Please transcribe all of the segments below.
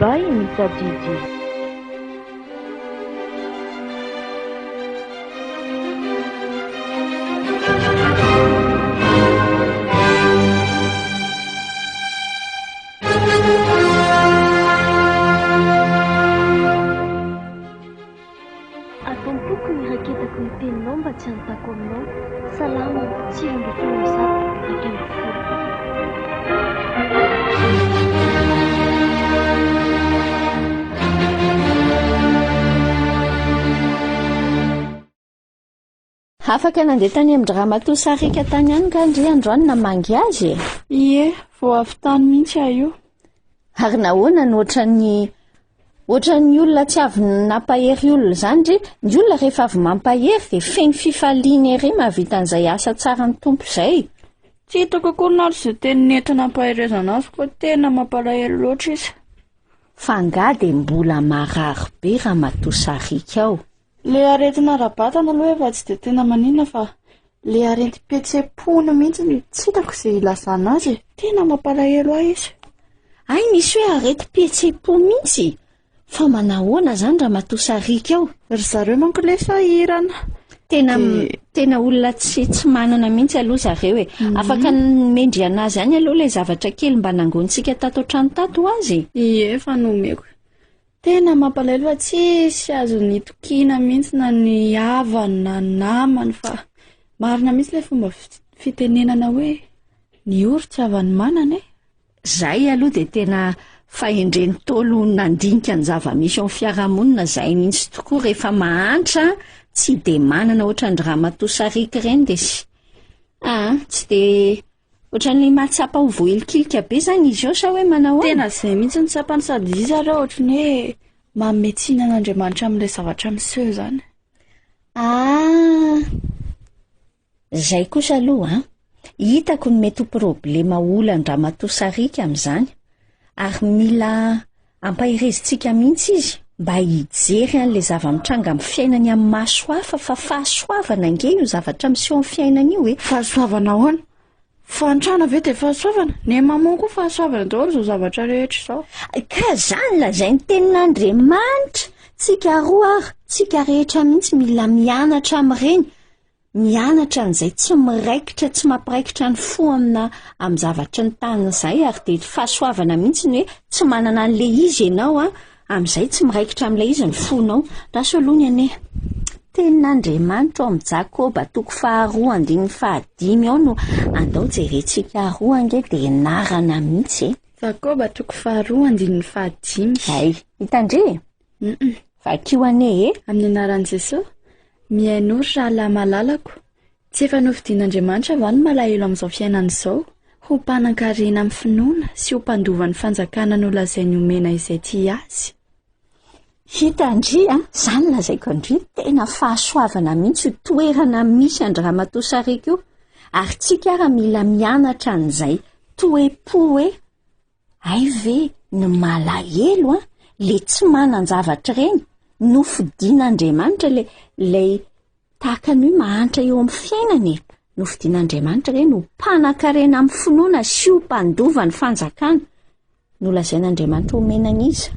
ombay mitadidy. Atompoko ny raketako ny teninao mba tsy hanontako aminao. Salama tsy androtrano zato rakembo folo. Afaka nandeha tany amin'ny dramatosarika tany ihany ka ndry androany namangy azy. Ie, vao avy tany mihitsy io. Ary nahoana ny ohatran'ny olona tsy avy nampahery olona zany ndry ny olona rehefa avy mampahery dia feno fifaliana ery mahavita an'izay asa tsara ny tompo izay. Tsy hitako akory nalo izay teny nentina hampaherezana azy koa tena mampalahelo loatra izy. Fa ngah dia mbola marary be ramatosarika ao. Le aretina rabatana aloha efa tsy dia tena maninona fa le arety petse-pony mihitsy ny tsy hitako izay ilazana azy. Tena mampalahelo ahy izy. Ay, misy hoe arety petse-po mihitsy. Fa manahoana zany ramatosarika ao? Ry zareo manko le sahirana. Tena olona tsy manana mihitsy aloha zareo e. Afaka mendry anazy any aloha le zavatra kely mba nangontsika tato an-trano tato azy. Ie, fa nomeko. Tena mampalahelo fa tsy azo nitokiana mihitsy na ny havany na namany fa marina mihitsy le fomba fitenenana hoe ny ory tsy havany manana e. Zay aloha dia tena fahendren'ny tolo nandinika ny zava-misy ao amin'ny fiarahamonina zay mihitsy tokoa rehefa mahantra tsy dia manana ohatran'ny ramatosarika ireny dia tsy dia ohatran'ny mahatsapa ho voelikilika be zany izy ao sa hoe manao tena izay mihitsy ny tsapany sady izy ary ohatran'ny hoe mametsinan'Andriamanitra amin'ilay zavatra miseho zany. Zay kosa aloha hitako ny mety ho problema olan'ny ramatosarika amin'izany. Ary mila ampahirezintsika mihitsy izy mba hijery an'ilay zava-mitranga amin'ny fiainany amin'ny masoafa fa fahasoavana nge io zavatra miseho amin'ny fiainany io e. Fahasoavana ahoana? Fantrana ve dia fahasoavana? Ny mamono koa fahasoavana daholo izao zavatra rehetra izao. Ka zany lazay ny tenin'Andriamanitra. Tsika roa ary tsika rehetra mihitsy mila mianatra amin'ireny. Mianatra an'izay tsy miraikitra, tsy mampiraikitra ny fo amin'ny zavatra ny tanizay ary dia fahasoavana mihitsy ny hoe tsy manana an'ilay izy ianao amin'izay tsy miraikitra amin'ilay izy ny fonao. Raso aloha ane tenin'Andriamanitra ao amin'ny Jakoba 2:5 ao no andao jerentsika roa ange dia narana mihitsy e. Jakoba 2:5. Ay, hitandre? Vakio ane e. Amin'ny anaran'i Jesosy. Miain'ory raha malalako. Tsy efa novidian'Andriamanitra va ny malahelo amin'izao fiainana izao? Ho mpanan-karena amin'ny finoana sy ho mpandovan'ny fanjakana nolazainy omena izay tia azy. Hitandry zany lazaiko andry tena fahasoavana mihitsy toerana misy andry ramatosarika io. Ary tsika ara mila mianatra an'izay toe-po hoe ay ve ny malahelo le tsy manan-javatra ireny nofidian'Andriamanitra lay tahaka ny hoe mahantra eo amin'ny fiainany. Nofidian'Andriamanitra ireny ho mpanan-karena amin'ny finoana sy ho mpandovan'ny fanjakana nolazain'Andriamanitra omenany izy.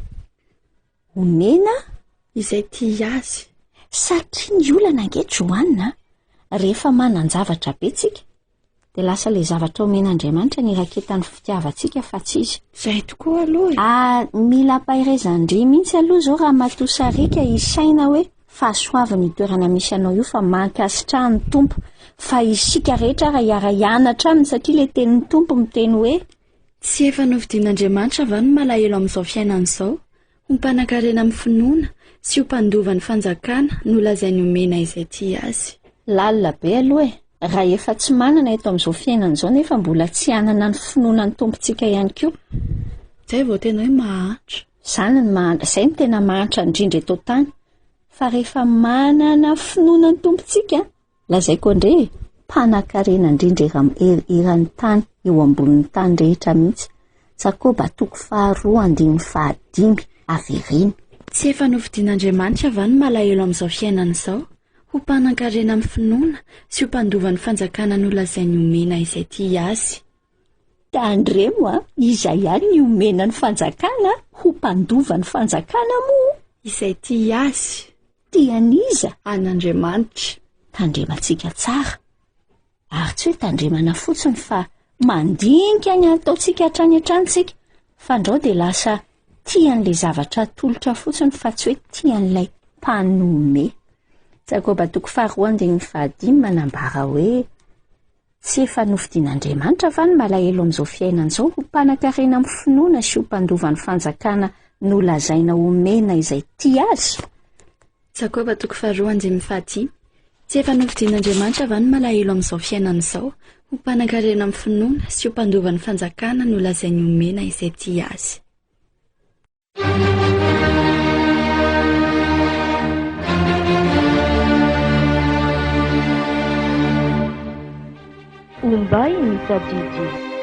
Omena izay tia azy. Satria ny olana angetra hoanina rehefa manan-javatra be tsika dia lasa ilay zavatra omen'Andriamanitra ny raketan'ny fitiavantsika fa tsy izy. Zay tokoa aloha. Mila ampahirezandry mihitsy aloha zao ramatosarika isaina hoe fahasoavana toerana misy anao io fa mankasitraha ny tompo. Fa isika rehetra raha hiara-hianatra aminy satria le tenin'ny tompo miteny hoe tsy efa novidian'Andriamanitra va ny malahelo amin'izao fiainana izao? Ho mpanan-karena amin'ny finoana sy ho mpandovan'ny fanjakana nolazainy omena izay tia azy. Lalina be aloha raha efa tsy manana eto amin'izao fiainana izao nefa mbola tsy hanana ny finoana ny tompontsika ihany koa. Zay vao tena hoe mahantra. Zany ny mahantra, izay ny tena mahantra indrindra eto tany. Fa rehefa manana finoana ny tompontsika lazaiko andre mpanan-karena indrindra eran'ny tany eo ambonin'ny tany rehetra mihitsy. Jakoba 2:5 averiny. Tsy efa novidian'Andriamanitra va ny malahelo amin'izao fiainana izao? Ho mpanan-karena amin'ny finoana sy ho mpandovan'ny fanjakana nolazainy omena izay tia azy. tandremo a izay ihany ny omena ny fanjakana ho mpandova ny fanjakana moa izay tia azy tianiza an'Andriamanitra tandremantsika tsara ary tsy hoe tandremana fotsiny fa mandinika ny ataontsika hatrany hatranytsika fa andrao dia lasa tian'ilay zavatra tolotra fotsiny fa tsy hoe tian'ilay mpanome. Jakoba 4:25 manambara hoe tsy efa nofidian'Andriamanitra va ny malahelo amin'izao fiainan'izao ho mpanan-karena amin'ny finoana sy ho mpandova ny fanjakana no lazaina omena izay tia azy. Jakoba 4:25 tsy efa nofidian'Andriamanitra va ny malahelo amin'izao fiainan'izao ho mpanan-karena amin'ny finoana sy ho mpandova ny fanjakana no lazaina omena izay tia azy. Ombay mitadidy.